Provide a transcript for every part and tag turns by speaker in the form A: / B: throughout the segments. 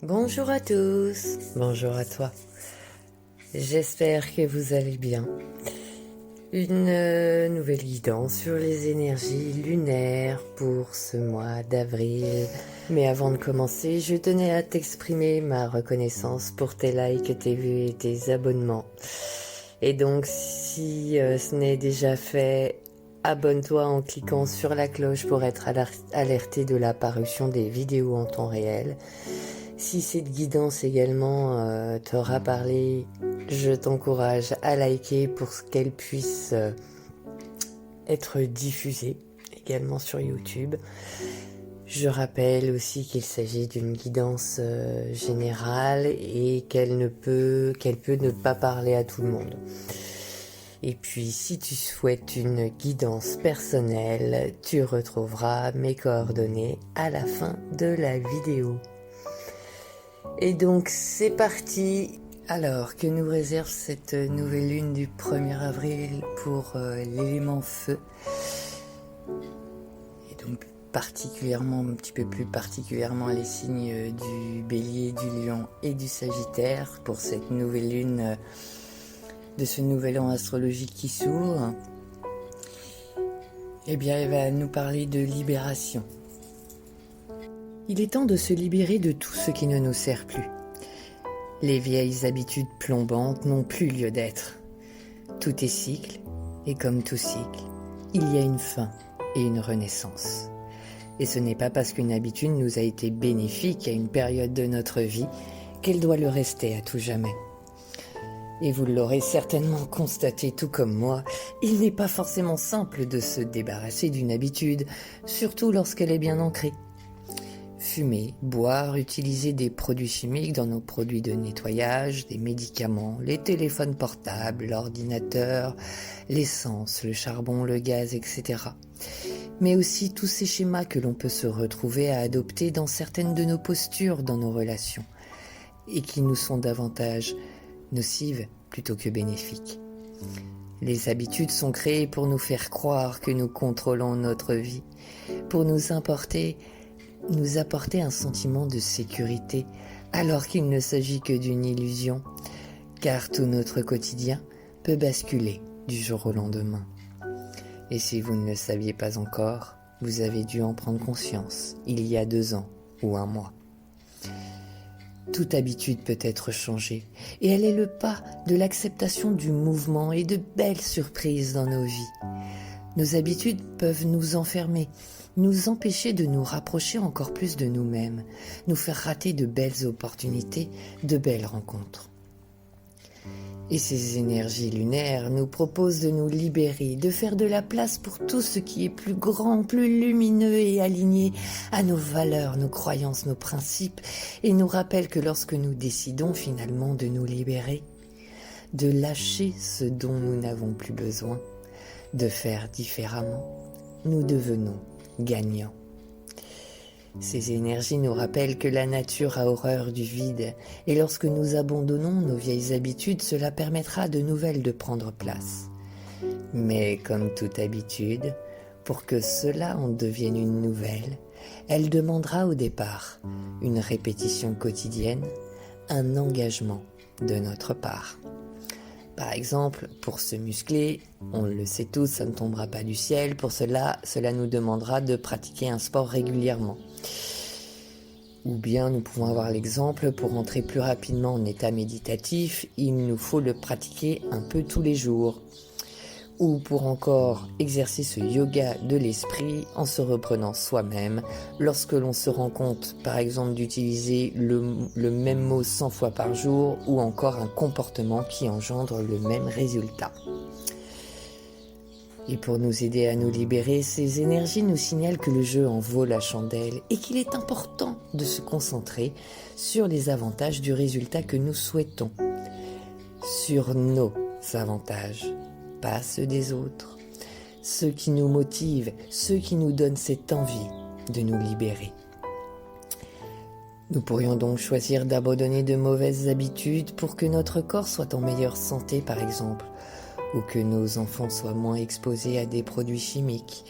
A: Bonjour à tous, bonjour à toi. J'espère que vous allez bien. Une nouvelle guidance sur les énergies lunaires pour ce mois d'avril. Mais avant de commencer, je tenais à t'exprimer ma reconnaissance pour tes likes, tes vues et tes abonnements. Et donc, si ce n'est déjà fait, abonne-toi en cliquant sur la cloche pour être alerté de la parution des vidéos en temps réel. Si cette guidance également t'aura parlé, je t'encourage à liker pour qu'elle puisse être diffusée également sur YouTube. Je rappelle aussi qu'il s'agit d'une guidance générale et qu'elle peut ne pas parler à tout le monde. Et puis, si tu souhaites une guidance personnelle, tu retrouveras mes coordonnées à la fin de la vidéo. Et donc, c'est parti. Alors, que nous réserve cette nouvelle lune du 1er avril pour l'élément feu? Et donc, particulièrement, un petit peu plus particulièrement, les signes du Bélier, du Lion et du Sagittaire pour cette nouvelle lune de ce nouvel an astrologique qui s'ouvre. Eh bien, elle va nous parler de libération. Il est temps de se libérer de tout ce qui ne nous sert plus. Les vieilles habitudes plombantes n'ont plus lieu d'être. Tout est cycle, et comme tout cycle, il y a une fin et une renaissance. Et ce n'est pas parce qu'une habitude nous a été bénéfique à une période de notre vie qu'elle doit le rester à tout jamais. Et vous l'aurez certainement constaté tout comme moi, il n'est pas forcément simple de se débarrasser d'une habitude, surtout lorsqu'elle est bien ancrée. Fumer, boire, utiliser des produits chimiques dans nos produits de nettoyage, des médicaments, les téléphones portables, l'ordinateur, l'essence, le charbon, le gaz, etc. Mais aussi tous ces schémas que l'on peut se retrouver à adopter dans certaines de nos postures dans nos relations et qui nous sont davantage nocives plutôt que bénéfiques. Les habitudes sont créées pour nous faire croire que nous contrôlons notre vie, pour nous apporter un sentiment de sécurité, alors qu'il ne s'agit que d'une illusion, car tout notre quotidien peut basculer du jour au lendemain. Et si vous ne le saviez pas encore, vous avez dû en prendre conscience il y a 2 ans ou 1 mois. Toute habitude peut être changée, et elle est le pas de l'acceptation du mouvement et de belles surprises dans nos vies. Nos habitudes peuvent nous enfermer, nous empêcher de nous rapprocher encore plus de nous-mêmes, nous faire rater de belles opportunités, de belles rencontres. Et ces énergies lunaires nous proposent de nous libérer, de faire de la place pour tout ce qui est plus grand, plus lumineux et aligné à nos valeurs, nos croyances, nos principes, et nous rappellent que lorsque nous décidons finalement de nous libérer, de lâcher ce dont nous n'avons plus besoin, de faire différemment, nous devenons gagnants. Ces énergies nous rappellent que la nature a horreur du vide, et lorsque nous abandonnons nos vieilles habitudes, cela permettra de nouvelles de prendre place. Mais comme toute habitude, pour que cela en devienne une nouvelle, elle demandera au départ une répétition quotidienne, un engagement de notre part. Par exemple, pour se muscler, on le sait tous, ça ne tombera pas du ciel. Pour cela nous demandera de pratiquer un sport régulièrement. Ou bien nous pouvons avoir l'exemple, pour entrer plus rapidement en état méditatif, il nous faut le pratiquer un peu tous les jours. Ou pour encore exercer ce yoga de l'esprit en se reprenant soi-même, lorsque l'on se rend compte, par exemple, d'utiliser le même mot 100 fois par jour, ou encore un comportement qui engendre le même résultat. Et pour nous aider à nous libérer, ces énergies nous signalent que le jeu en vaut la chandelle et qu'il est important de se concentrer sur les avantages du résultat que nous souhaitons, sur nos avantages, pas ceux des autres, ceux qui nous motivent, ceux qui nous donnent cette envie de nous libérer. Nous pourrions donc choisir d'abandonner de mauvaises habitudes pour que notre corps soit en meilleure santé, par exemple, ou que nos enfants soient moins exposés à des produits chimiques,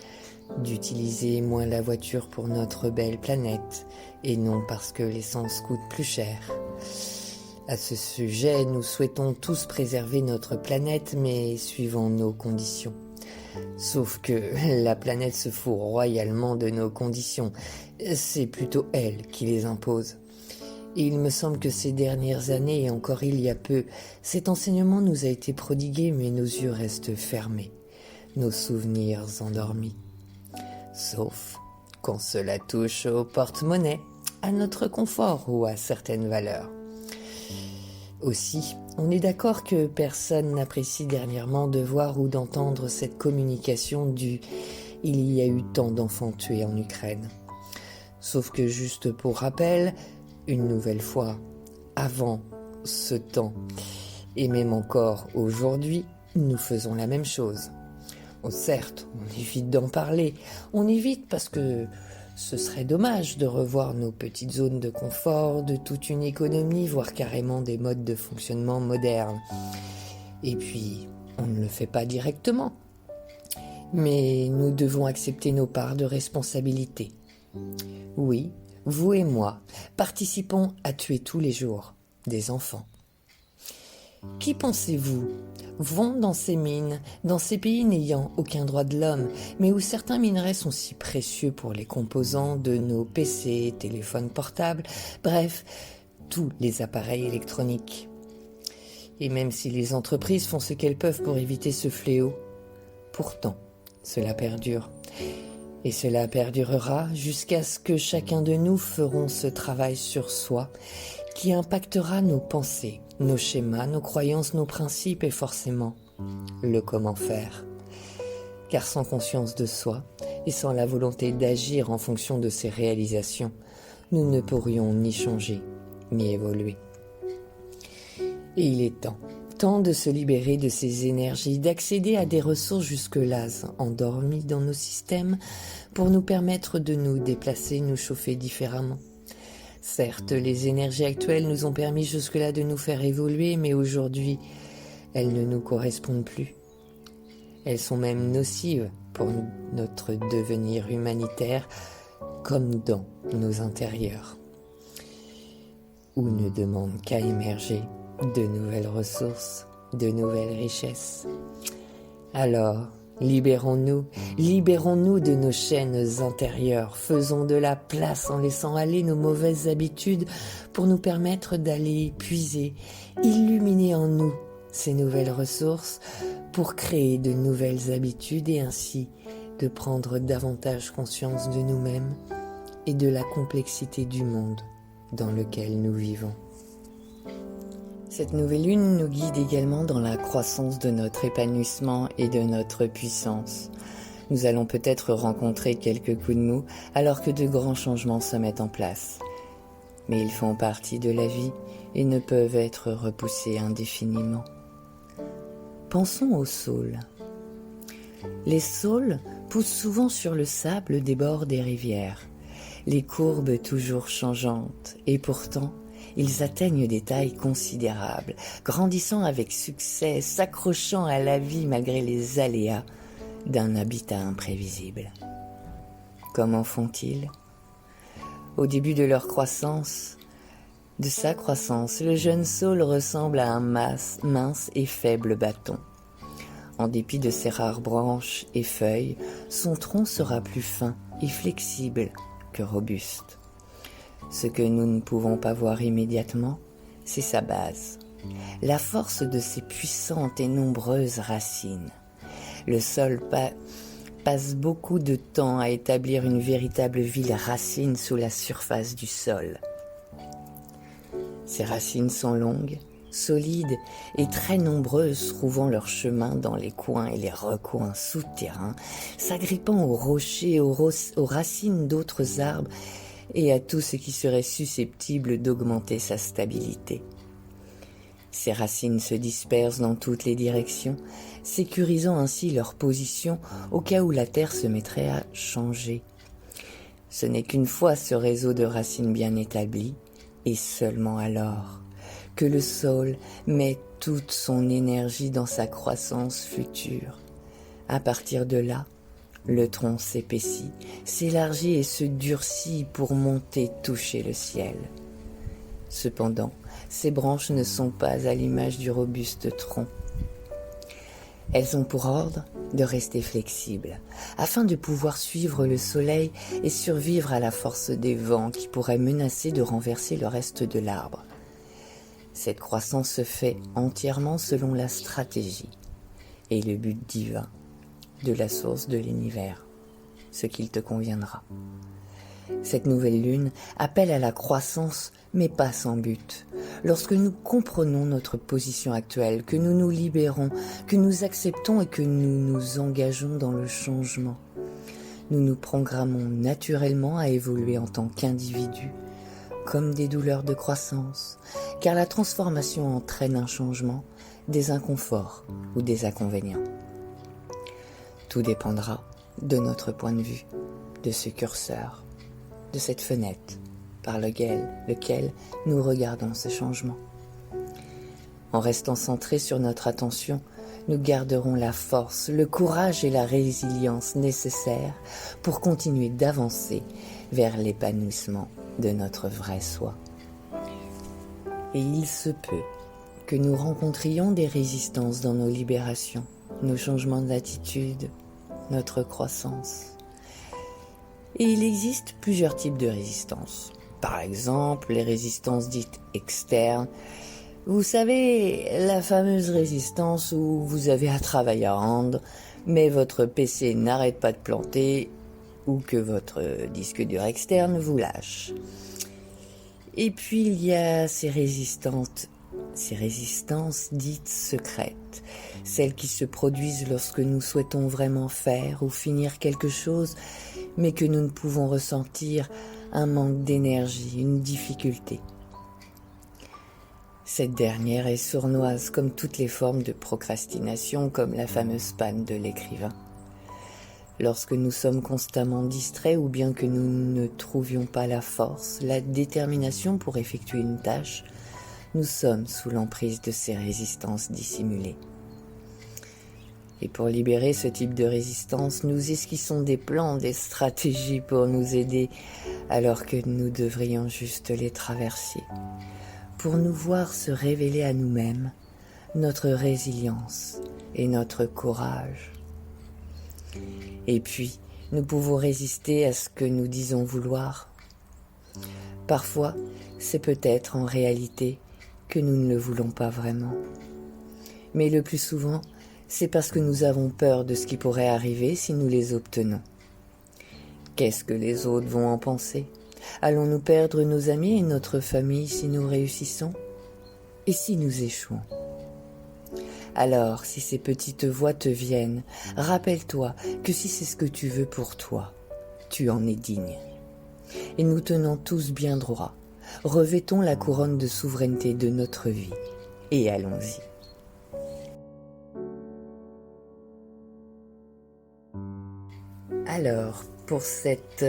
A: d'utiliser moins la voiture pour notre belle planète, et non parce que l'essence coûte plus cher. À ce sujet, nous souhaitons tous préserver notre planète, mais suivant nos conditions. Sauf que la planète se fout royalement de nos conditions. C'est plutôt elle qui les impose. Et il me semble que ces dernières années, et encore il y a peu, cet enseignement nous a été prodigué, mais nos yeux restent fermés, nos souvenirs endormis. Sauf quand cela touche au porte-monnaie, à notre confort ou à certaines valeurs. Aussi, on est d'accord que personne n'apprécie dernièrement de voir ou d'entendre cette communication du « il y a eu tant d'enfants tués en Ukraine ». Sauf que juste pour rappel, une nouvelle fois, avant ce temps, et même encore aujourd'hui, nous faisons la même chose. Certes, on évite d'en parler, on évite parce que ce serait dommage de revoir nos petites zones de confort, de toute une économie, voire carrément des modes de fonctionnement modernes. Et puis, on ne le fait pas directement. Mais nous devons accepter nos parts de responsabilité. Oui, vous et moi participons à tuer tous les jours des enfants. Qui pensez-vous vont dans ces mines, dans ces pays n'ayant aucun droit de l'homme, mais où certains minerais sont si précieux pour les composants de nos PC, téléphones portables, bref, tous les appareils électroniques. Et même si les entreprises font ce qu'elles peuvent pour éviter ce fléau, pourtant, cela perdure. Et cela perdurera jusqu'à ce que chacun de nous ferons ce travail sur soi qui impactera nos pensées, nos schémas, nos croyances, nos principes et forcément le comment faire. Car sans conscience de soi et sans la volonté d'agir en fonction de ses réalisations, nous ne pourrions ni changer, ni évoluer. Et il est temps de se libérer de ces énergies, d'accéder à des ressources jusque-là endormies dans nos systèmes pour nous permettre de nous déplacer, nous chauffer différemment. Certes, les énergies actuelles nous ont permis jusque-là de nous faire évoluer, mais aujourd'hui, elles ne nous correspondent plus. Elles sont même nocives pour notre devenir humanitaire, comme dans nos intérieurs, où ne demandent qu'à émerger de nouvelles ressources, de nouvelles richesses. Alors, libérons-nous de nos chaînes intérieures, faisons de la place en laissant aller nos mauvaises habitudes pour nous permettre d'aller puiser, illuminer en nous ces nouvelles ressources pour créer de nouvelles habitudes et ainsi de prendre davantage conscience de nous-mêmes et de la complexité du monde dans lequel nous vivons. Cette nouvelle lune nous guide également dans la croissance de notre épanouissement et de notre puissance. Nous allons peut-être rencontrer quelques coups de mou alors que de grands changements se mettent en place. Mais ils font partie de la vie et ne peuvent être repoussés indéfiniment. Pensons aux saules. Les saules poussent souvent sur le sable des bords des rivières, les courbes toujours changeantes, et pourtant, ils atteignent des tailles considérables, grandissant avec succès, s'accrochant à la vie malgré les aléas d'un habitat imprévisible. Comment font-ils ? Au début de sa croissance, le jeune saule ressemble à un mince et faible bâton. En dépit de ses rares branches et feuilles, son tronc sera plus fin et flexible que robuste. Ce que nous ne pouvons pas voir immédiatement, c'est sa base, la force de ses puissantes et nombreuses racines. Le sol passe beaucoup de temps à établir une véritable ville racine sous la surface du sol. Ces racines sont longues, solides et très nombreuses, trouvant leur chemin dans les coins et les recoins souterrains, s'agrippant aux rochers, aux racines d'autres arbres et à tout ce qui serait susceptible d'augmenter sa stabilité. Ces racines se dispersent dans toutes les directions, sécurisant ainsi leur position au cas où la terre se mettrait à changer. Ce n'est qu'une fois ce réseau de racines bien établi, et seulement alors, que le sol met toute son énergie dans sa croissance future. À partir de là, Le tronc s'épaissit, s'élargit et se durcit pour monter toucher le ciel. Cependant, ces branches ne sont pas à l'image du robuste tronc. Elles ont pour ordre de rester flexibles, afin de pouvoir suivre le soleil et survivre à la force des vents qui pourraient menacer de renverser le reste de l'arbre. Cette croissance se fait entièrement selon la stratégie et le but divin de la source de l'univers, ce qu'il te conviendra. Cette nouvelle lune appelle à la croissance, mais pas sans but. Lorsque nous comprenons notre position actuelle, que nous nous libérons, que nous acceptons et que nous nous engageons dans le changement, nous nous programmons naturellement à évoluer en tant qu'individus, comme des douleurs de croissance, car la transformation entraîne un changement, des inconforts ou des inconvénients. Tout dépendra de notre point de vue, de ce curseur, de cette fenêtre par lequel nous regardons ce changement. En restant centrés sur notre attention, nous garderons la force, le courage et la résilience nécessaires pour continuer d'avancer vers l'épanouissement de notre vrai soi. Et il se peut que nous rencontrions des résistances dans nos libérations, nos changements d'attitude, notre croissance. Et il existe plusieurs types de résistances. Par exemple, les résistances dites externes. Vous savez, la fameuse résistance où vous avez un travail à rendre, mais votre PC n'arrête pas de planter ou que votre disque dur externe vous lâche. Et puis il y a ces résistances dites secrètes, celles qui se produisent lorsque nous souhaitons vraiment faire ou finir quelque chose, mais que nous ne pouvons ressentir un manque d'énergie, une difficulté. Cette dernière est sournoise comme toutes les formes de procrastination, comme la fameuse panne de l'écrivain. Lorsque nous sommes constamment distraits ou bien que nous ne trouvions pas la force, la détermination pour effectuer une tâche, nous sommes sous l'emprise de ces résistances dissimulées. Et pour libérer ce type de résistance, nous esquissons des plans, des stratégies pour nous aider, alors que nous devrions juste les traverser, pour nous voir se révéler à nous-mêmes notre résilience et notre courage. Et puis, nous pouvons résister à ce que nous disons vouloir. Parfois, c'est peut-être en réalité que nous ne le voulons pas vraiment. Mais le plus souvent, c'est parce que nous avons peur de ce qui pourrait arriver si nous les obtenons. Qu'est-ce que les autres vont en penser ? Allons-nous perdre nos amis et notre famille si nous réussissons ? Et si nous échouons ? Alors, si ces petites voix te viennent, rappelle-toi que si c'est ce que tu veux pour toi, tu en es digne. Et nous tenons tous bien droit. Revêtons la couronne de souveraineté de notre vie et allons-y. Alors, pour cette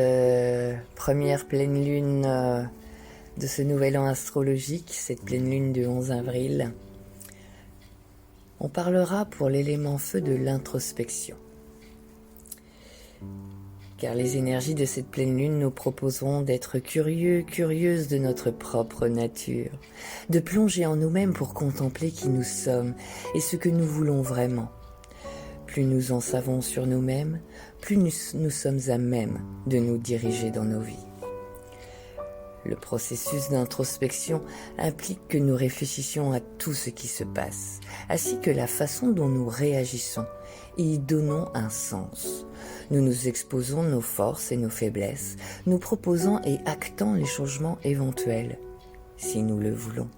A: première pleine lune de ce nouvel an astrologique, cette pleine lune du 11 avril, on parlera pour l'élément feu de l'introspection. Car les énergies de cette pleine lune nous proposeront d'être curieux, curieuses de notre propre nature, de plonger en nous-mêmes pour contempler qui nous sommes et ce que nous voulons vraiment. Plus nous en savons sur nous-mêmes, plus nous sommes à même de nous diriger dans nos vies. Le processus d'introspection implique que nous réfléchissions à tout ce qui se passe, ainsi que la façon dont nous réagissons, et y donnons un sens. Nous nous exposons nos forces et nos faiblesses, nous proposant et actant les changements éventuels, si nous le voulons.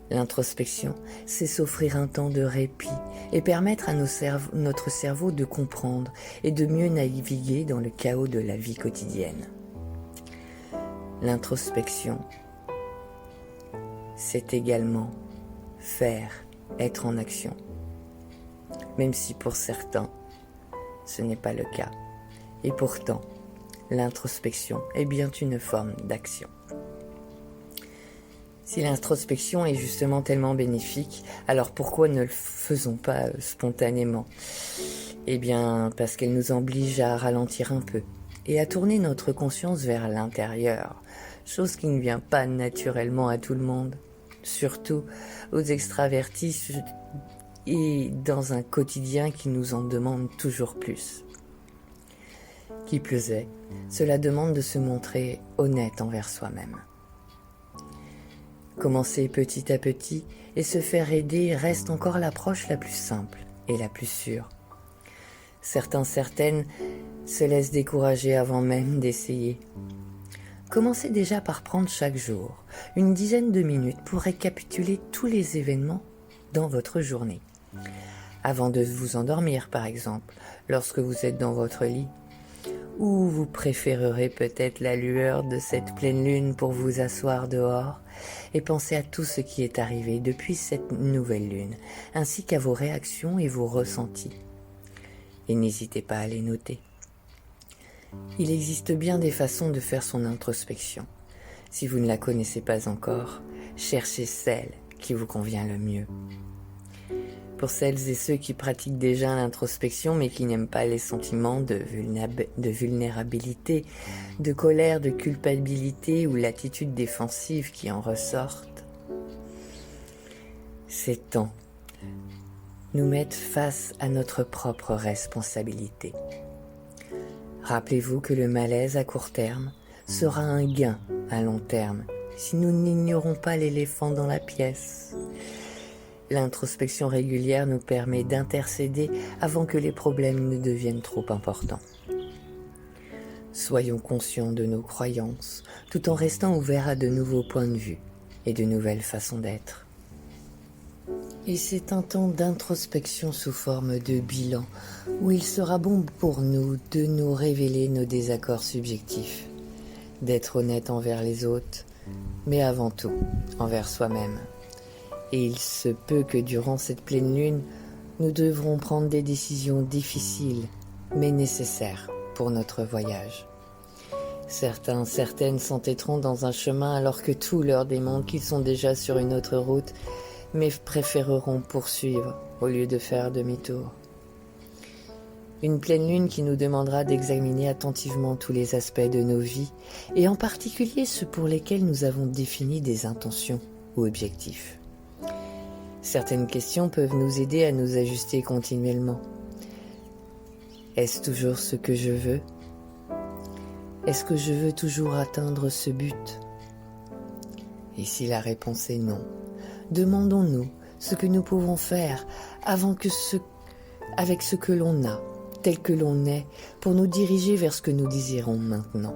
A: L'introspection, c'est s'offrir un temps de répit et permettre à notre cerveau de comprendre et de mieux naviguer dans le chaos de la vie quotidienne. L'introspection, c'est également faire, être en action, même si pour certains, ce n'est pas le cas. Et pourtant, l'introspection est bien une forme d'action. Si l'introspection est justement tellement bénéfique, alors pourquoi ne le faisons pas spontanément ? Eh bien, parce qu'elle nous oblige à ralentir un peu et à tourner notre conscience vers l'intérieur, chose qui ne vient pas naturellement à tout le monde, surtout aux extravertis et dans un quotidien qui nous en demande toujours plus. Qui plus est, cela demande de se montrer honnête envers soi-même. Commencer petit à petit et se faire aider reste encore l'approche la plus simple et la plus sûre. Certaines se laissent décourager avant même d'essayer. Commencez déjà par prendre chaque jour une dizaine de minutes pour récapituler tous les événements dans votre journée. Avant de vous endormir par exemple, lorsque vous êtes dans votre lit, ou vous préférerez peut-être la lueur de cette pleine lune pour vous asseoir dehors et penser à tout ce qui est arrivé depuis cette nouvelle lune, ainsi qu'à vos réactions et vos ressentis. Et n'hésitez pas à les noter. Il existe bien des façons de faire son introspection. Si vous ne la connaissez pas encore, cherchez celle qui vous convient le mieux. Pour celles et ceux qui pratiquent déjà l'introspection mais qui n'aiment pas les sentiments de vulnérabilité, de colère, de culpabilité ou l'attitude défensive qui en ressortent, c'est temps nous mettre face à notre propre responsabilité. Rappelez-vous que le malaise à court terme sera un gain à long terme si nous n'ignorons pas l'éléphant dans la pièce. L'introspection régulière nous permet d'intercéder avant que les problèmes ne deviennent trop importants. Soyons conscients de nos croyances, tout en restant ouverts à de nouveaux points de vue et de nouvelles façons d'être. Et c'est un temps d'introspection sous forme de bilan, où il sera bon pour nous de nous révéler nos désaccords subjectifs, d'être honnête envers les autres, mais avant tout envers soi-même. Et il se peut que durant cette pleine lune, nous devrons prendre des décisions difficiles, mais nécessaires pour notre voyage. Certaines s'entêteront dans un chemin alors que tout leur démontre qu'ils sont déjà sur une autre route, mais préféreront poursuivre au lieu de faire demi-tour. Une pleine lune qui nous demandera d'examiner attentivement tous les aspects de nos vies, et en particulier ceux pour lesquels nous avons défini des intentions ou objectifs. Certaines questions peuvent nous aider à nous ajuster continuellement. Est-ce toujours ce que je veux ? Est-ce que je veux toujours atteindre ce but ? Et si la réponse est non, demandons-nous ce que nous pouvons faire avec ce que l'on a, tel que l'on est, pour nous diriger vers ce que nous désirons maintenant.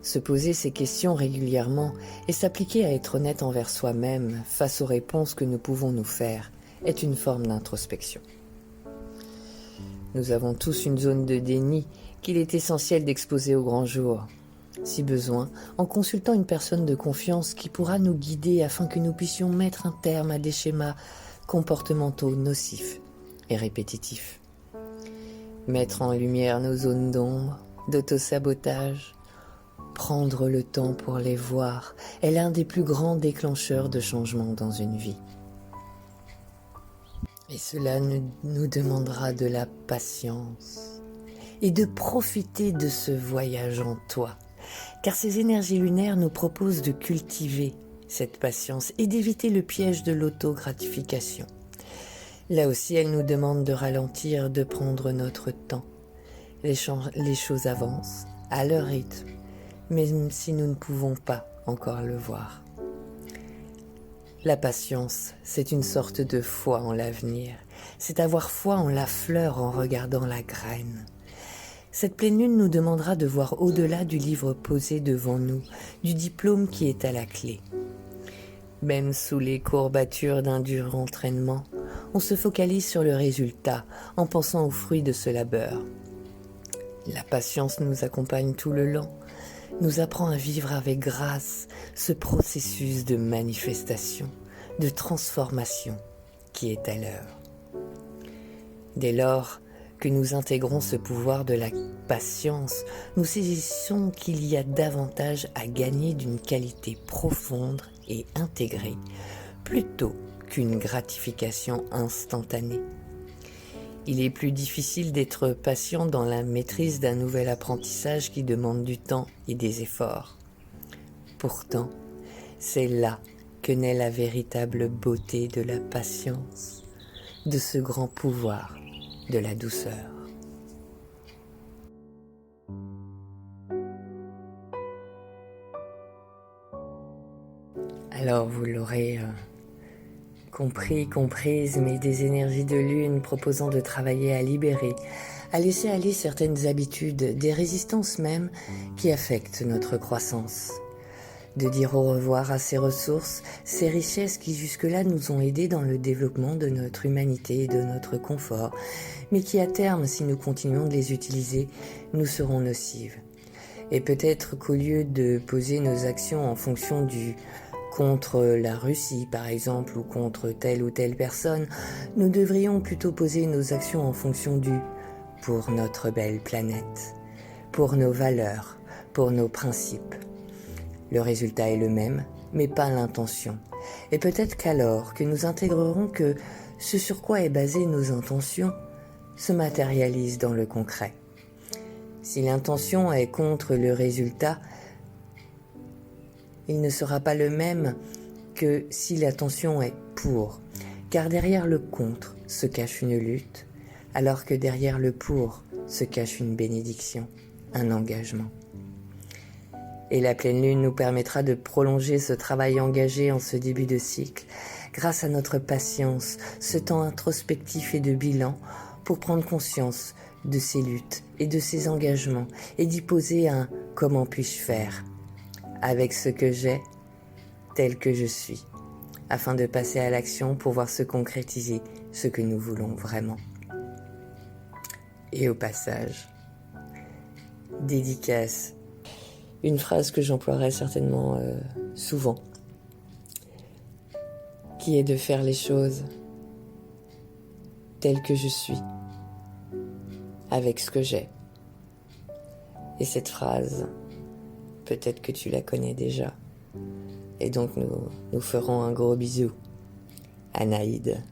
A: Se poser ces questions régulièrement et s'appliquer à être honnête envers soi-même face aux réponses que nous pouvons nous faire est une forme d'introspection. Nous avons tous une zone de déni qu'il est essentiel d'exposer au grand jour, si besoin, en consultant une personne de confiance qui pourra nous guider afin que nous puissions mettre un terme à des schémas comportementaux nocifs et répétitifs. Mettre en lumière nos zones d'ombre, d'autosabotage, prendre le temps pour les voir est l'un des plus grands déclencheurs de changement dans une vie. Et cela nous demandera de la patience et de profiter de ce voyage en toi, car ces énergies lunaires nous proposent de cultiver cette patience et d'éviter le piège de l'autogratification. Là aussi, elles nous demandent de ralentir, de prendre notre temps. Les choses avancent à leur rythme, même si nous ne pouvons pas encore le voir. La patience, c'est une sorte de foi en l'avenir. C'est avoir foi en la fleur en regardant la graine. Cette pleine lune nous demandera de voir au-delà du livre posé devant nous, du diplôme qui est à la clé. Même sous les courbatures d'un dur entraînement, on se focalise sur le résultat en pensant aux fruits de ce labeur. La patience nous accompagne tout le long, nous apprend à vivre avec grâce ce processus de manifestation, de transformation qui est à l'œuvre. Dès lors que nous intégrons ce pouvoir de la patience, nous saisissons qu'il y a davantage à gagner d'une qualité profonde et intégrée, plutôt qu'une gratification instantanée. Il est plus difficile d'être patient dans la maîtrise d'un nouvel apprentissage qui demande du temps et des efforts. Pourtant, c'est là que naît la véritable beauté de la patience, de ce grand pouvoir de la douceur. Alors vous l'aurez compris, comprise, mais des énergies de lune proposant de travailler à libérer, à laisser aller certaines habitudes, des résistances même qui affectent notre croissance. De dire au revoir à ces ressources, ces richesses qui jusque-là nous ont aidés dans le développement de notre humanité et de notre confort, mais qui à terme, si nous continuons de les utiliser, nous seront nocives. Et peut-être qu'au lieu de poser nos actions en fonction du contre la Russie par exemple ou contre telle ou telle personne, nous devrions plutôt poser nos actions en fonction du pour notre belle planète, pour nos valeurs, pour nos principes. Le résultat est le même, mais pas l'intention. Et peut-être qu'alors que nous intégrerons que ce sur quoi est basée nos intentions se matérialise dans le concret. Si l'intention est contre le résultat, il ne sera pas le même que si l'attention est pour, car derrière le contre se cache une lutte, alors que derrière le pour se cache une bénédiction, un engagement. Et la pleine lune nous permettra de prolonger ce travail engagé en ce début de cycle, grâce à notre patience, ce temps introspectif et de bilan, pour prendre conscience de ces luttes et de ces engagements, et d'y poser un « comment puis-je faire ?» avec ce que j'ai, tel que je suis, afin de passer à l'action pour voir se concrétiser ce que nous voulons vraiment. Et au passage, dédicace, une phrase que j'emploierai certainement souvent, qui est de faire les choses telles que je suis, avec ce que j'ai. Et cette phrase, peut-être que tu la connais déjà. Et donc nous ferons un gros bisou. Anaïde.